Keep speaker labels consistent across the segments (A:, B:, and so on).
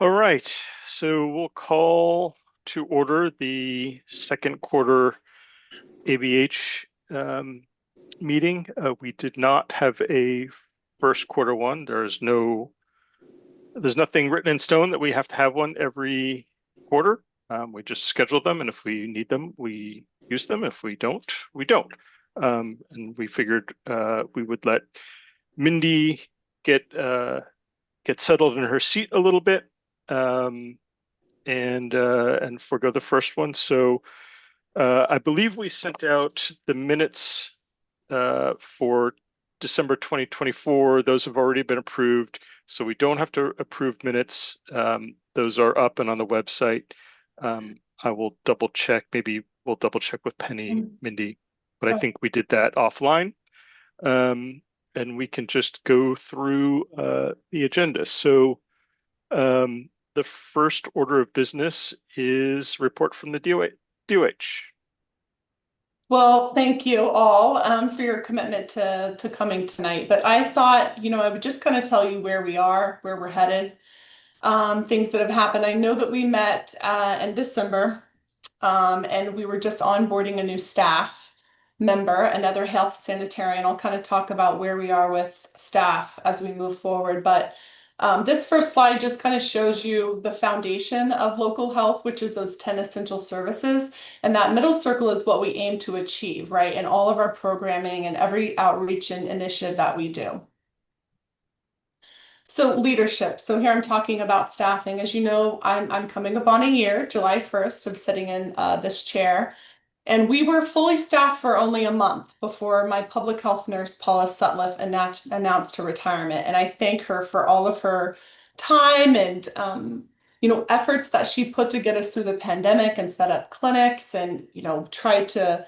A: All right, so we'll call to order the second quarter ABH meeting. We did not have a first quarter one. There's nothing written in stone that we have to have one every quarter. We just schedule them, and if we need them, we use them. If we don't, we don't. And we figured we would let Mindy get settled in her seat a little bit, and forego the first one. So I believe we sent out the minutes for December 2024. Those have already been approved, so we don't have to approve minutes. Those are up and on the website. I will double check. Maybe we'll double check with Penny, Mindy, but I think we did that offline. And we can just go through the agenda. So the first order of business is report from the DOH.
B: Well, thank you all for your commitment to coming tonight. But I thought, I would just kind of tell you where we are, where we're headed, things that have happened. I know that we met in December, and we were just onboarding a new staff member, another health sanitarian. I'll kind of talk about where we are with staff as we move forward. But this first slide just kind of shows you the foundation of local health, which is those 10 essential services. And that middle circle is what we aim to achieve, right? In all of our programming and every outreach and initiative that we do. So leadership. So here I'm talking about staffing. As you know, I'm coming up on a year, July 1st, of sitting in this chair. And we were fully staffed for only a month before my public health nurse, Paula Sutliff, announced her retirement. And I thank her for all of her time and efforts that she put to get us through the pandemic and set up clinics and try to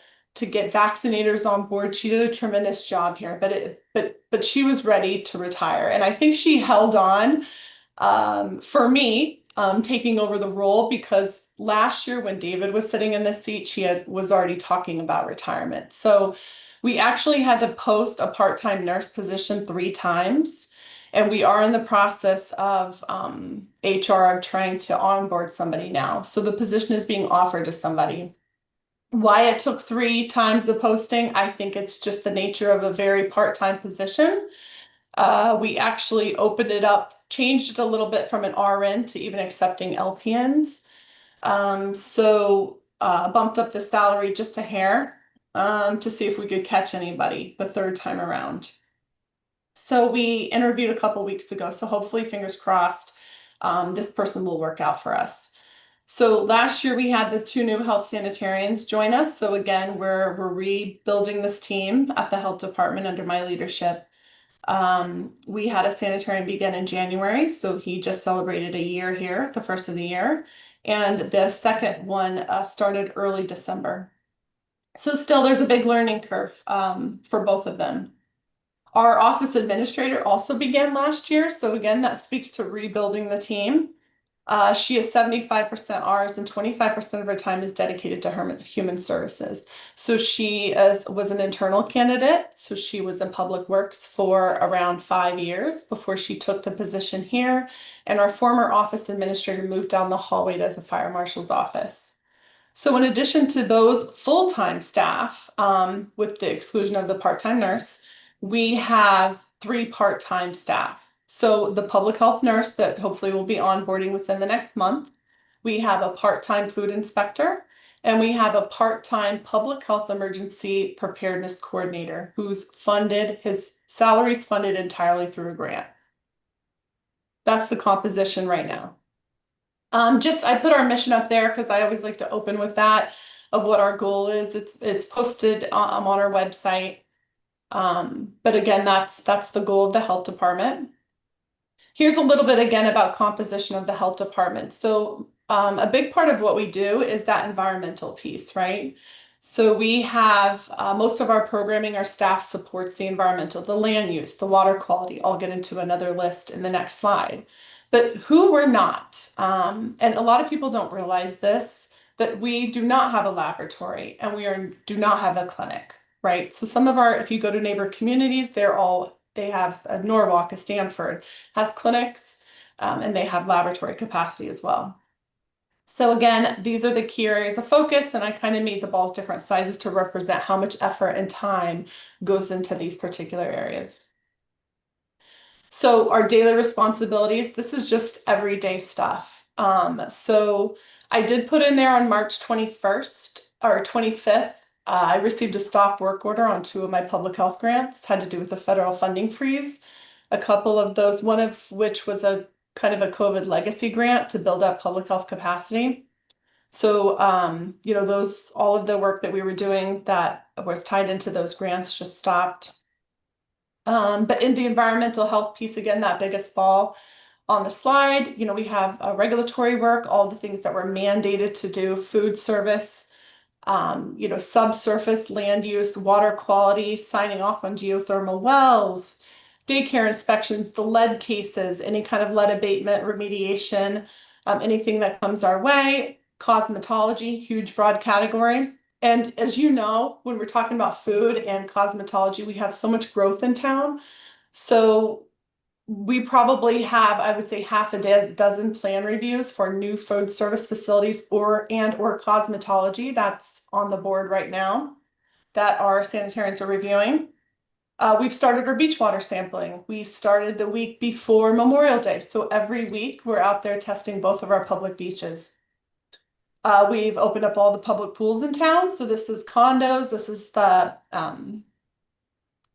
B: get vaccinators on board. She did a tremendous job here, but she was ready to retire. And I think she held on for me taking over the role, because last year when David was sitting in the seat, was already talking about retirement. So we actually had to post a part-time nurse position 3 times. And we are in the process of HR of trying to onboard somebody now. So the position is being offered to somebody. Why it took 3 times the posting, I think it's just the nature of a very part-time position. We actually opened it up, changed it a little bit from an RN to even accepting LPNs. So bumped up the salary just a hair to see if we could catch anybody the 3rd time around. So we interviewed a couple weeks ago, so hopefully, fingers crossed, this person will work out for us. So last year we had the 2 new health sanitarians join us. So again, we're rebuilding this team at the health department under my leadership. We had a sanitarian begin in January, so he just celebrated a year here, the first of the year. And the second one started early December. So still there's a big learning curve for both of them. Our office administrator also began last year. So again, that speaks to rebuilding the team. She is 75% ours, and 25% of her time is dedicated to her human services. So she was an internal candidate. So she was in public works for around 5 years before she took the position here. And our former office administrator moved down the hallway to the fire marshal's office. So in addition to those full-time staff, with the exclusion of the part-time nurse, we have 3 part-time staff. So the public health nurse that hopefully will be onboarding within the next month. We have a part-time food inspector, and we have a part-time public health emergency preparedness coordinator his salary is funded entirely through a grant. That's the composition right now. I put our mission up there because I always like to open with that of what our goal is. It's posted on our website. But again, that's the goal of the health department. Here's a little bit again about composition of the health department. So a big part of what we do is that environmental piece, right? So we have most of our programming, our staff supports the environmental, the land use, the water quality. I'll get into another list in the next slide. But who we're not, and a lot of people don't realize this, that we do not have a laboratory and do not have a clinic, right? So if you go to neighbor communities, they have a Norwalk, a Stamford, has clinics. and they have laboratory capacity as well. So again, these are the key areas of focus, and I kind of made the balls different sizes to represent how much effort and time goes into these particular areas. So our daily responsibilities, this is just everyday stuff. So I did put in there on March 21st or 25th, I received a stop work order on 2 of my public health grants, had to do with the federal funding freeze. A couple of those, one of which was a kind of a COVID legacy grant to build up public health capacity. So, those, all of the work that we were doing that was tied into those grants just stopped. But in the environmental health piece, again, that biggest fall on the slide, we have regulatory work, all the things that were mandated to do, food service, subsurface land use, water quality, signing off on geothermal wells, daycare inspections, the lead cases, any kind of lead abatement, remediation, anything that comes our way, cosmetology, huge broad category. And as you know, when we're talking about food and cosmetology, we have so much growth in town. So we probably have, I would say, half a dozen plan reviews for new food service facilities or cosmetology that's on the board right now that our sanitarians are reviewing. We've started our beach water sampling. We started the week before Memorial Day. So every week we're out there testing both of our public beaches. We've opened up all the public pools in town. So this is condos, this is the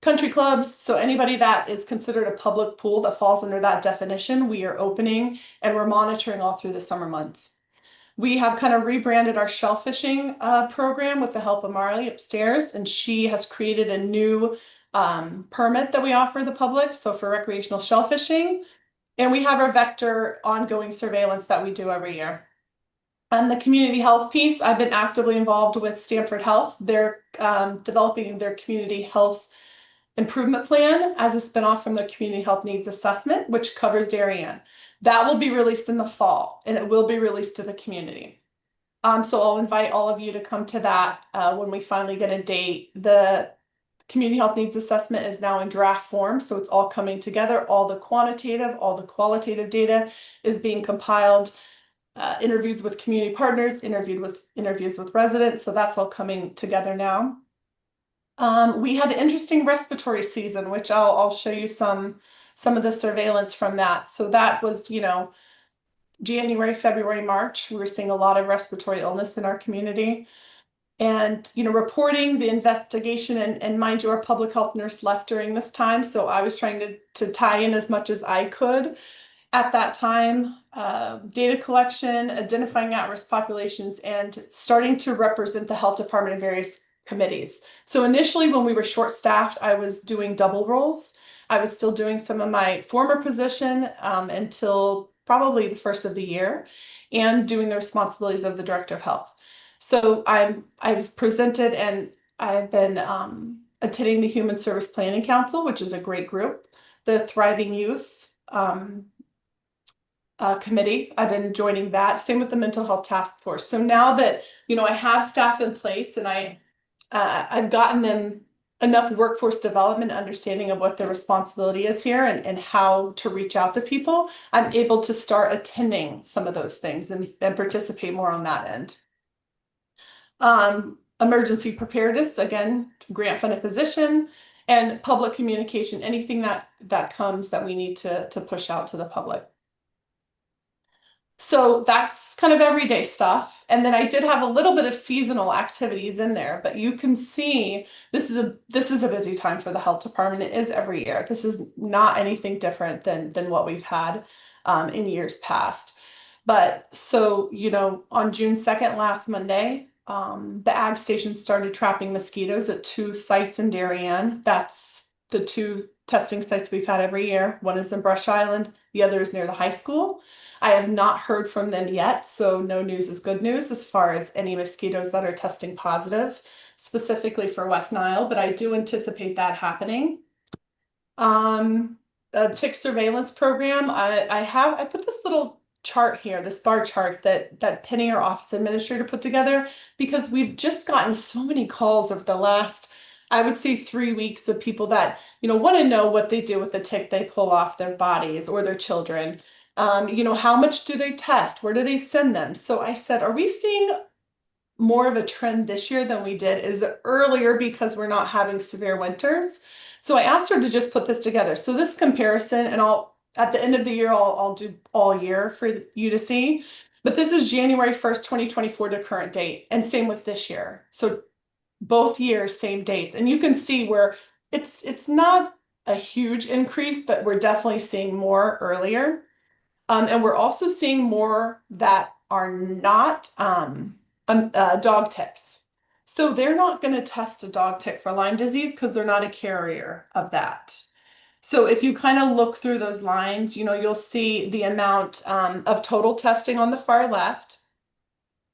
B: country clubs. So anybody that is considered a public pool that falls under that definition, we are opening and we're monitoring all through the summer months. We have kind of rebranded our shellfishing program with the help of Marley upstairs, and she has created a new permit that we offer the public, so for recreational shellfishing. And we have our vector ongoing surveillance that we do every year. On the community health piece, I've been actively involved with Stamford Health. They're developing their community health improvement plan as a spinoff from their community health needs assessment, which covers Darien. That will be released in the fall, and it will be released to the community. So I'll invite all of you to come to that when we finally get a date. The community health needs assessment is now in draft form, so it's all coming together. All the quantitative, all the qualitative data is being compiled. Interviews with community partners, interviews with residents, so that's all coming together now. We had an interesting respiratory season, which I'll show you some of the surveillance from that. So that was, January, February, March, we were seeing a lot of respiratory illness in our community. And, reporting the investigation, and mind you, our public health nurse left during this time. So I was trying to tie in as much as I could at that time, data collection, identifying at-risk populations, and starting to represent the health department in various committees. So initially when we were short-staffed, I was doing double roles. I was still doing some of my former position until probably the first of the year, and doing the responsibilities of the director of health. So I've presented and I've been attending the Human Service Planning Council, which is a great group, the Thriving Youth committee. I've been joining that. Same with the mental health task force. So now that I have staff in place, and I've gotten them enough workforce development understanding of what their responsibility is here and how to reach out to people, I'm able to start attending some of those things and participate more on that end. Emergency preparedness, again, grant funded position, and public communication, anything that comes that we need to push out to the public. So that's kind of everyday stuff. And then I did have a little bit of seasonal activities in there, but you can see this is a busy time for the health department. It is every year. This is not anything different than what we've had in years past. But so, on June 2nd, last Monday, the ag station started trapping mosquitoes at 2 sites in Darien. That's the 2 testing sites we've had every year. One is in Brush Island, the other is near the high school. I have not heard from them yet, so no news is good news as far as any mosquitoes that are testing positive, specifically for West Nile, but I do anticipate that happening. A tick surveillance program. I put this little chart here, this bar chart that Penny, our office administrator, put together, because we've just gotten so many calls over the last, I would say, 3 weeks of people that want to know what they do with the tick they pull off their bodies or their children. How much do they test? Where do they send them? So I said, are we seeing more of a trend this year than we did? Is it earlier because we're not having severe winters? So I asked her to just put this together. So this comparison, and at the end of the year, I'll do all year for you to see. But this is January 1st, 2024 to current date, and same with this year. So both years, same dates. And you can see where it's not a huge increase, but we're definitely seeing more earlier. And we're also seeing more that are not dog ticks. So they're not going to test a dog tick for Lyme disease because they're not a carrier of that. So if you kind of look through those lines, you'll see the amount of total testing on the far left.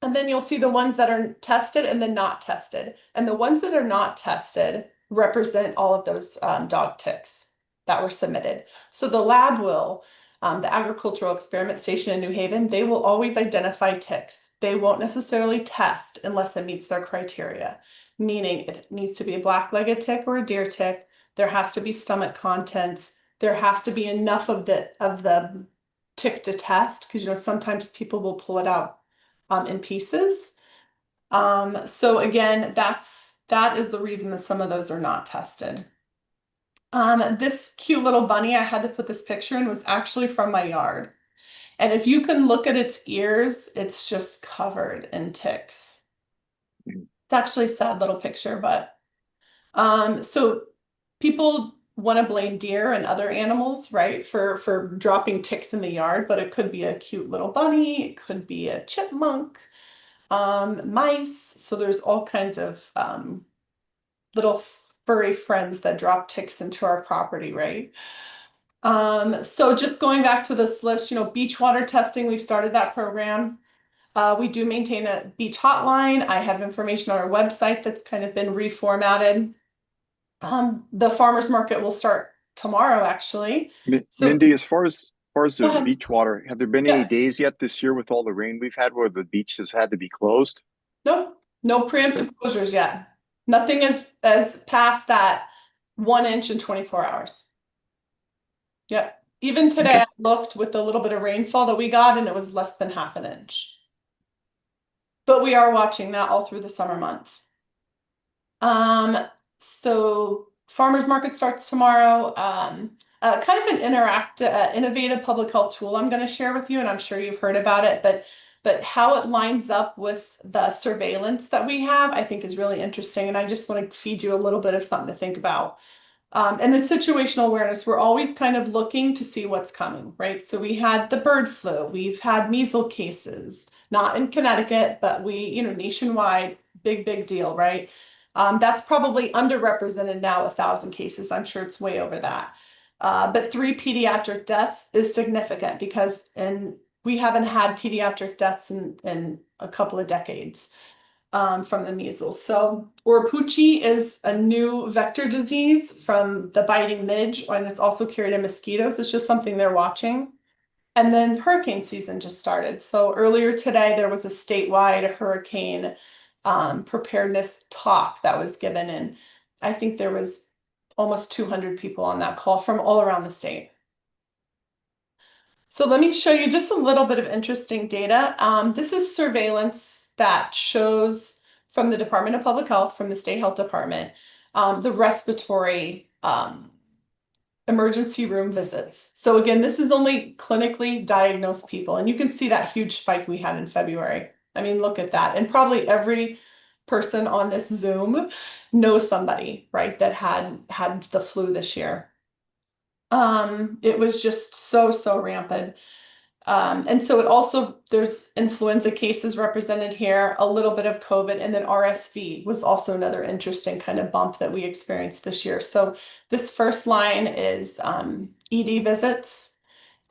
B: And then you'll see the ones that are tested and then not tested. And the ones that are not tested represent all of those dog ticks that were submitted. So the lab will, the agricultural experiment station in New Haven, they will always identify ticks. They won't necessarily test unless it meets their criteria, meaning it needs to be a black-legged tick or a deer tick. There has to be stomach contents. There has to be enough of the tick to test, because sometimes people will pull it out in pieces. So again, that is the reason that some of those are not tested. This cute little bunny, I had to put this picture in, was actually from my yard. And if you can look at its ears, it's just covered in ticks. It's actually a sad little picture, but so people want to blame deer and other animals, right, for dropping ticks in the yard, but it could be a cute little bunny, it could be a chipmunk, mice. So there's all kinds of little furry friends that drop ticks into our property, right? So just going back to this list, beach water testing, we've started that program. We do maintain a beach hotline. I have information on our website that's kind of been reformatted. The farmers market will start tomorrow, actually. So
C: Mindy, as far as
B: go
C: the
B: ahead.
C: beach water, have there been any
B: Yeah.
C: days yet this year with all the rain we've had where the beach has had to be closed?
B: Nope, no
C: Okay.
B: preemptive closures yet. Nothing is past that 1 inch in 24 hours. Yep. Even today,
C: Okay.
B: I looked with the little bit of rainfall that we got, and it was less than half an inch. But we are watching that all through the summer months. So farmers market starts tomorrow. Kind of an innovative public health tool I'm going to share with you, and I'm sure you've heard about it, but how it lines up with the surveillance that we have, I think is really interesting, and I just want to feed you a little bit of something to think about. And then situational awareness, we're always kind of looking to see what's coming, right? So we had the bird flu, we've had measles cases, not in Connecticut, but nationwide, big deal, right? That's probably underrepresented now, 1,000 cases. I'm sure it's way over that. But 3 pediatric deaths is significant because we haven't had pediatric deaths in a couple of decades from the measles. So Orpucci is a new vector disease from the biting midge, and it's also carried in mosquitoes. It's just something they're watching. And then hurricane season just started. So earlier today, there was a statewide hurricane preparedness talk that was given, and I think there was almost 200 people on that call from all around the state. So let me show you just a little bit of interesting data. This is surveillance that shows from the Department of Public Health, from the State Health Department, the respiratory emergency room visits. So again, this is only clinically diagnosed people, and you can see that huge spike we had in February. I mean, look at that. And probably every person on this Zoom knows somebody, right, that had the flu this year. It was just so rampant. And so there's influenza cases represented here, a little bit of COVID, and then RSV was also another interesting kind of bump that we experienced this year. So this first line is ED visits,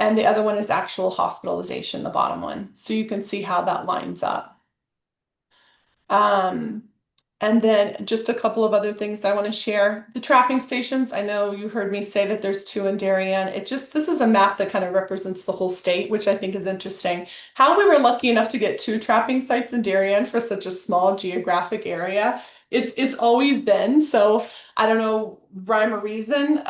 B: and the other one is actual hospitalization, the bottom one. So you can see how that lines up. And then just a couple of other things I want to share. The trapping stations, I know you heard me say that there's 2 in Darien. This is a map that kind of represents the whole state, which I think is interesting. How we were lucky enough to get 2 trapping sites in Darien for such a small geographic area. It's always been, so I don't know rhyme or reason.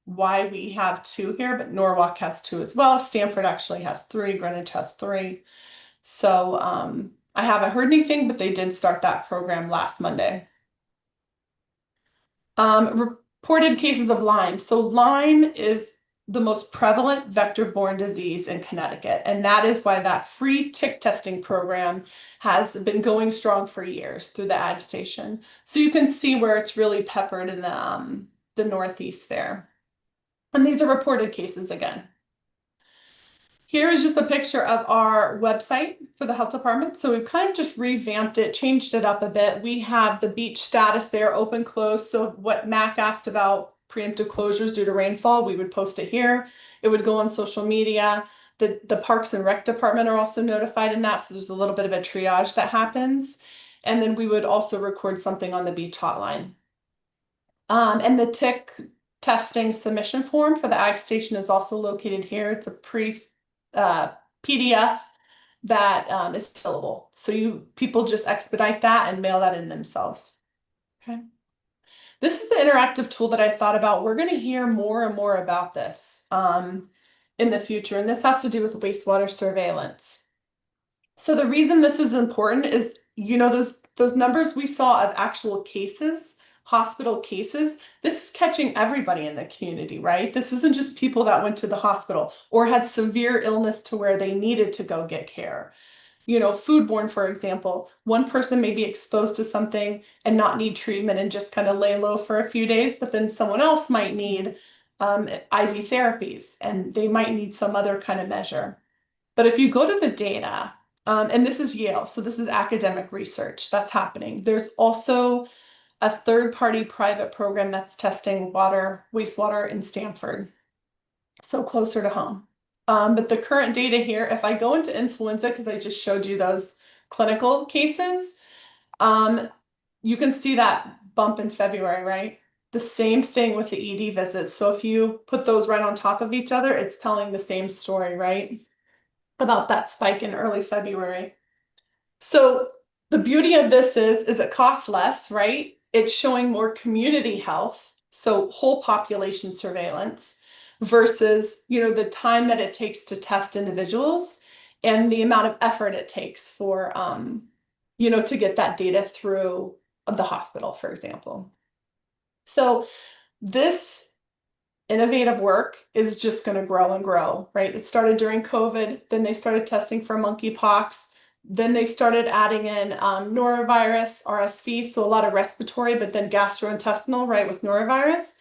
B: why we have 2 here, but Norwalk has 2 as well. Stamford actually has 3, Greenwich has 3. So I haven't heard anything, but they did start that program last Monday. Reported cases of Lyme. So Lyme is the most prevalent vector-borne disease in Connecticut, and that is why that free tick testing program has been going strong for years through the ag station. So you can see where it's really peppered in the Northeast there. And these are reported cases again. Here is just a picture of our website for the health department. So we've kind of just revamped it, changed it up a bit. We have the beach status there, open, closed. So what Mac asked about preemptive closures due to rainfall, we would post it here. It would go on social media. The Parks and Rec department are also notified in that. So there's a little bit of a triage that happens. And then we would also record something on the beach hotline. And the tick testing submission form for the ag station is also located here. It's a PDF that is fillable. So people just expedite that and mail that in themselves. Okay. This is the interactive tool that I thought about. We're going to hear more and more about this in the future, and this has to do with wastewater surveillance. So the reason this is important is, those numbers we saw of actual cases, hospital cases, this is catching everybody in the community, right? This isn't just people that went to the hospital or had severe illness to where they needed to go get care. Foodborne, for example, one person may be exposed to something and not need treatment and just kind of lay low for a few days, but then someone else might need IV therapies and they might need some other kind of measure. But if you go to the data, and this is Yale, so this is academic research that's happening. There's also a third-party private program that's testing wastewater in Stamford, so closer to home. But the current data here, if I go into influenza, because I just showed you those clinical cases, you can see that bump in February, right? The same thing with the ED visits. So if you put those right on top of each other, it's telling the same story, right? About that spike in early February. So the beauty of this is it costs less, right? It's showing more community health, so whole population surveillance, versus the time that it takes to test individuals and the amount of effort it takes for to get that data through the hospital, for example. So this innovative work is just going to grow and grow, right? It started during COVID, then they started testing for monkeypox, then they started adding in norovirus, RSV, so a lot of respiratory, but then gastrointestinal, right, with norovirus.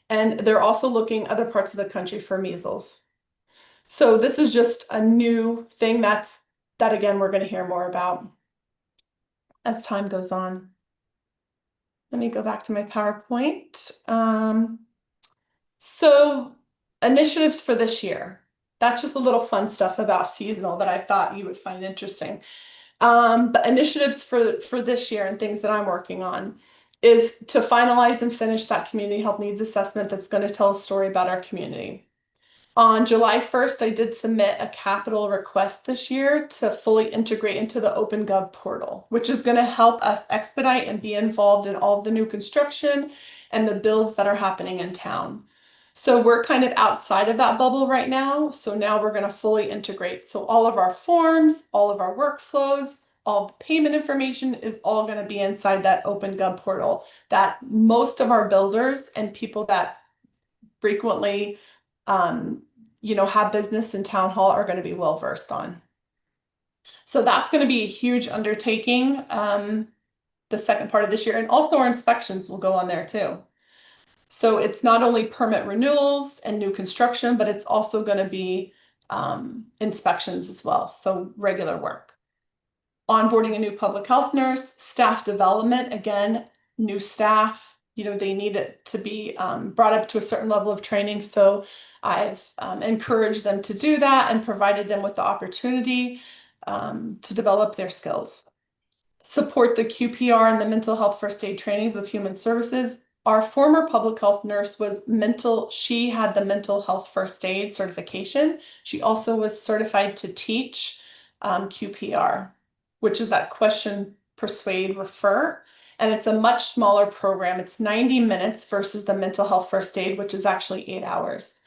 B: And they're also looking other parts of the country for measles. So this is just a new thing that again, we're going to hear more about as time goes on. Let me go back to my PowerPoint. So initiatives for this year. That's just a little fun stuff about seasonal that I thought you would find interesting. But initiatives for this year and things that I'm working on is to finalize and finish that community health needs assessment that's going to tell a story about our community. On July 1st, I did submit a capital request this year to fully integrate into the OpenGov portal, which is going to help us expedite and be involved in all of the new construction and the builds that are happening in town. So we're kind of outside of that bubble right now. So now we're going to fully integrate. So all of our forms, all of our workflows, all the payment information is all going to be inside that OpenGov portal that most of our builders and people that frequently have business in town hall are going to be well versed on. So that's going to be a huge undertaking the second part of this year. And also our inspections will go on there too. So it's not only permit renewals and new construction, but it's also going to be inspections as well. So regular work. Onboarding a new public health nurse, staff development, again, new staff, they need it to be brought up to a certain level of training. So I've encouraged them to do that and provided them with the opportunity to develop their skills. Support the QPR and the mental health first aid trainings with human services. Our former public health nurse she had the mental health first aid certification. She also was certified to teach QPR, which is that question, persuade, refer. and it's a much smaller program. It's 90 minutes versus the mental health first aid, which is actually 8 hours.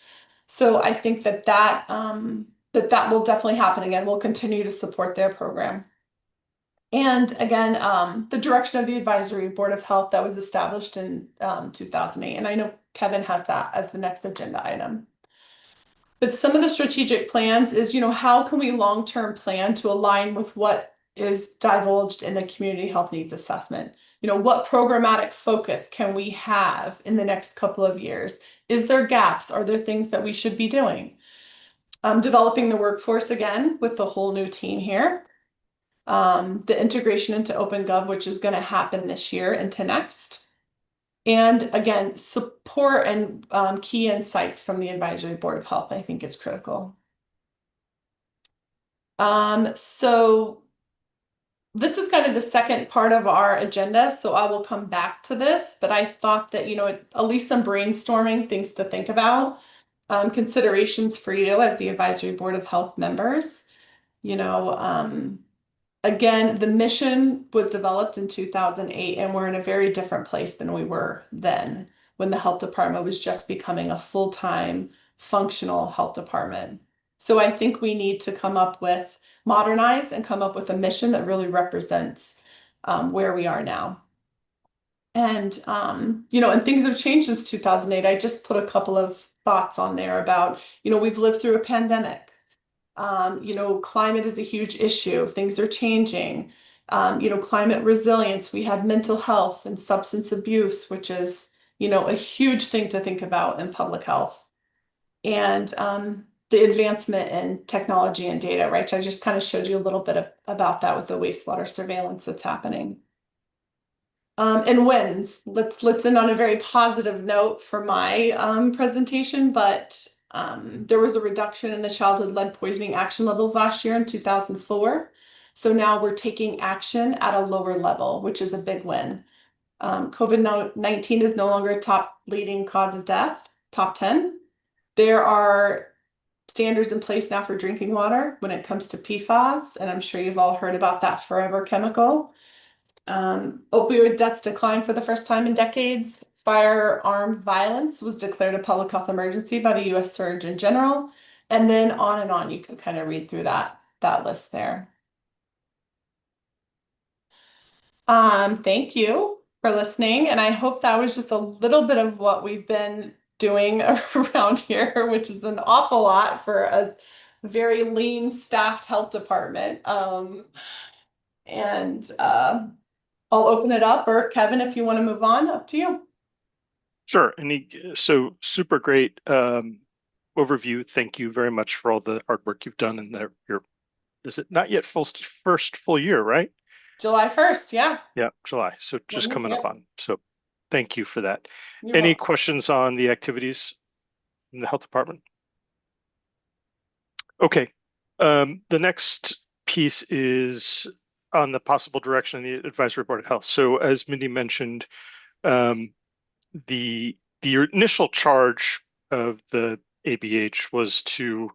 B: So I think that will definitely happen again. We'll continue to support their program. And again, the direction of the Advisory Board of Health that was established in 2008. And I know Kevin has that as the next agenda item. But some of the strategic plans is, how can we long-term plan to align with what is divulged in the community health needs assessment? What programmatic focus can we have in the next couple of years? Is there gaps? Are there things that we should be doing? Developing the workforce again with the whole new team here. The integration into OpenGov, which is going to happen this year into next. And again, support and key insights from the Advisory Board of Health, I think is critical. So this is kind of the second part of our agenda, so I will come back to this, but I thought that, at least some brainstorming things to think about, considerations for you as the Advisory Board of Health members. Again, the mission was developed in 2008, and we're in a very different place than we were then, when the health department was just becoming a full-time functional health department. So I think we need to modernize and come up with a mission that really represents where we are now. And, and things have changed since 2008. I just put a couple of thoughts on there about, we've lived through a pandemic. Climate is a huge issue. Things are changing. Climate resilience. We have mental health and substance abuse, which is, a huge thing to think about in public health. And the advancement in technology and data, right? I just kind of showed you a little bit about that with the wastewater surveillance that's happening. And wins. Let's end on a very positive note for my presentation, but there was a reduction in the childhood lead poisoning action levels last year in 2004. So now we're taking action at a lower level, which is a big win. COVID-19 is no longer a top leading cause of death, top 10. There are standards in place now for drinking water when it comes to PFAS, and I'm sure you've all heard about that forever chemical. Opioid deaths declined for the first time in decades. Firearm violence was declared a public health emergency by the U.S. Surgeon General, and then on and on. You can kind of read through that list there. Thank you for listening, and I hope that was just a little bit of what we've been doing around here, which is an awful lot for a very lean staffed health department. I'll open it up, or Kevin, if you want to move on, up to you.
A: Sure. So super great overview. Thank you very much for all the hard work you've done in is it not yet first full year, right?
B: July 1st, yeah.
A: Yeah, July. So just coming up on. So thank you for that.
B: You're
A: Any
B: welcome.
A: questions on the activities in the health department? Okay. The next piece is on the possible direction of the Advisory Board of Health. So as Mindy mentioned, the initial charge of the ABH was to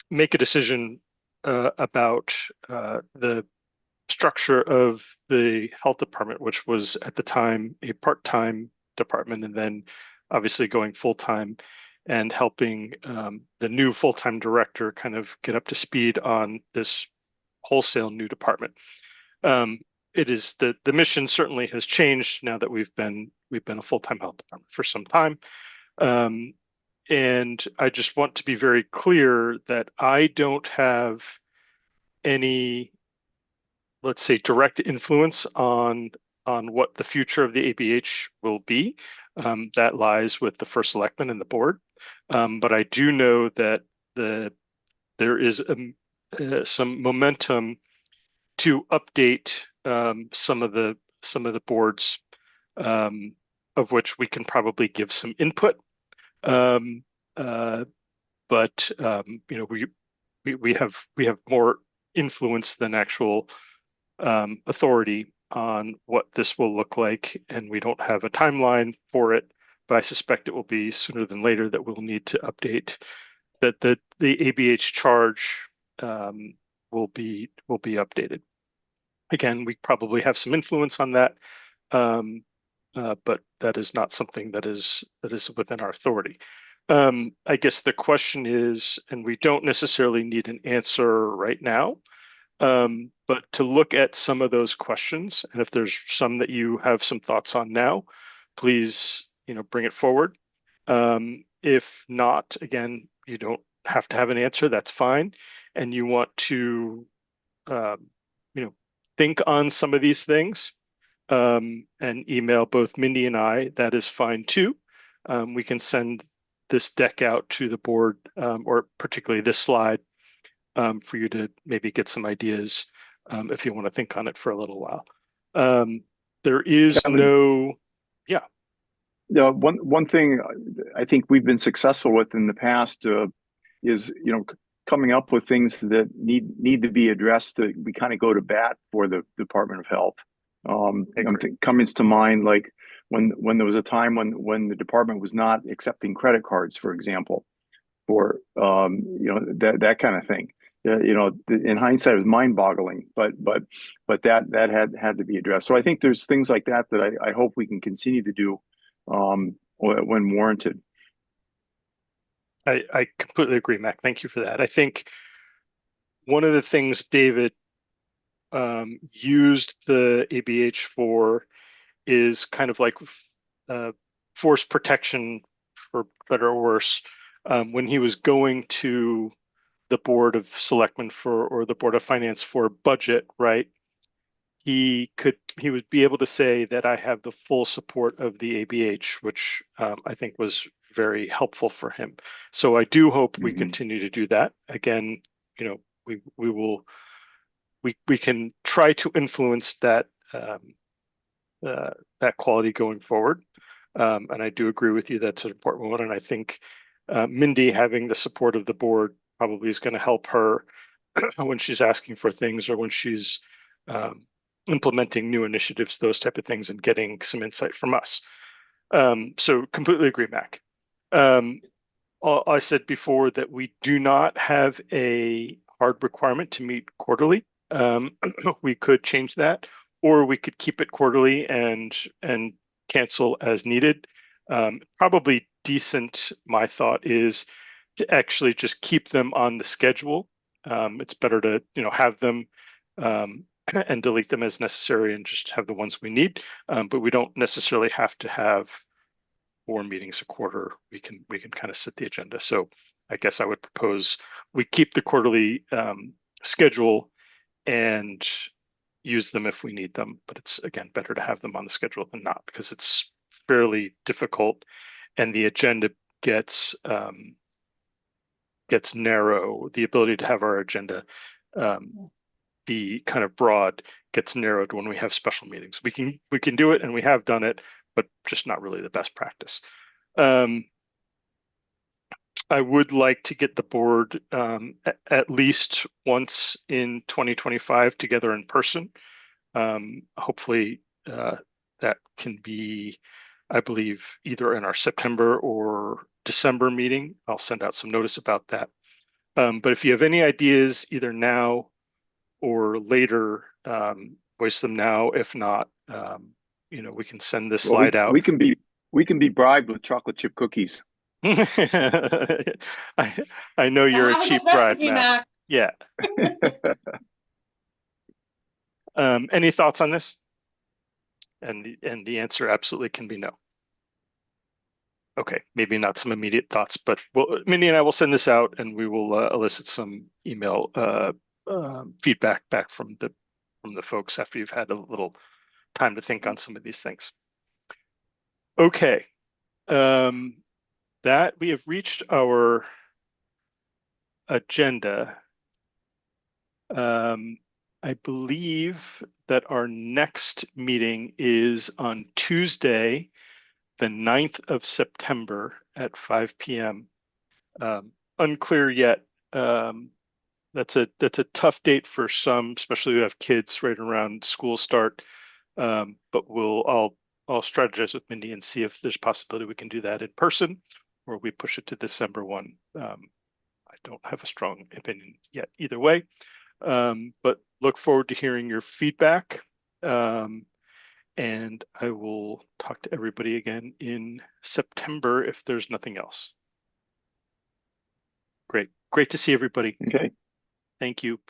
A: make a decision about the structure of the health department, which was at the time a part-time department, and then obviously going full-time and helping the new full-time director kind of get up to speed on this wholesale new department. It is the mission certainly has changed now that we've been a full-time health department for some time. And I just want to be very clear that I don't have any, let's say, direct influence on what the future of the ABH will be. That lies with the first selectman and the board. But I do know that there is some momentum to update some of the boards, of which we can probably give some input. But we have more influence than actual authority on what this will look like, and we don't have a timeline for it. But I suspect it will be sooner than later that we'll need to update that the ABH charge will be updated. Again, we probably have some influence on that, but that is not something that is within our authority. I guess the question is, and we don't necessarily need an answer right now, but to look at some of those questions, and if there's some that you have some thoughts on now, please, bring it forward. If not, again, you don't have to have an answer, that's fine. And you want to, think on some of these things, and email both Mindy and I, that is fine too. We can send this deck out to the board, or particularly this slide, for you to maybe get some ideas, if you want to think on it for a little while. There is
C: Kevin,
A: yeah.
C: one thing I think we've been successful with in the past is coming up with things that need to be addressed. That we kind of go to bat for the Department of Health. Comes to mind like when there was a time when the department was not accepting credit cards, for example, for that kind of thing. In hindsight, it was mind-boggling, but that had to be addressed. So I think there's things like that I hope we can continue to do when warranted.
A: I completely agree, Mac. Thank you for that. I think one of the things David used the ABH for is kind of like force protection, for better or worse. When he was going to the Board of Selectmen or the Board of Finance for budget, right? He would be able to say that I have the full support of the ABH, which I think was very helpful for him. So I do hope we continue to do that. Again, we can try to influence that that quality going forward. And I do agree with you, that's an important one. And I think Mindy having the support of the board probably is going to help her when she's asking for things, or when she's implementing new initiatives, those type of things, and getting some insight from us. So completely agree, Mac. I said before that we do not have a hard requirement to meet quarterly. We could change that, or we could keep it quarterly and cancel as needed. Probably decent, my thought is to actually just keep them on the schedule. It's better to have them and delete them as necessary, and just have the ones we need. But we don't necessarily have to have 4 meetings a quarter. We can kind of set the agenda. So I guess I would propose we keep the quarterly schedule and use them if we need them. But it's, again, better to have them on the schedule than not, because it's fairly difficult, and the agenda gets narrow. The ability to have our agenda be kind of broad gets narrowed when we have special meetings. We can do it, and we have done it, but just not really the best practice. I would like to get the board at least once in 2025 together in person. Hopefully that can be, I believe, either in our September or December meeting. I'll send out some notice about that. But if you have any ideas, either now or later, voice them now. If not, we can send this slide out.
C: We can be bribed with chocolate chip cookies.
A: I know you're a cheap bribe, Matt. Yeah. Any thoughts on this? And the answer absolutely can be no. Okay, maybe not some immediate thoughts, but Mindy and I will send this out, and we will elicit some email feedback back from the folks after you've had a little time to think on some of these things. Okay, that we have reached our agenda. I believe that our next meeting is on Tuesday, the 9th of September at 5 p.m. Unclear yet. That's a tough date for some, especially who have kids right around school start. But I'll strategize with Mindy and see if there's a possibility we can do that in person, or we push it to December 1. I don't have a strong opinion yet either way. But look forward to hearing your feedback. And I will talk to everybody again in September if there's nothing else. Great to see everybody.
C: Okay.
A: Thank you.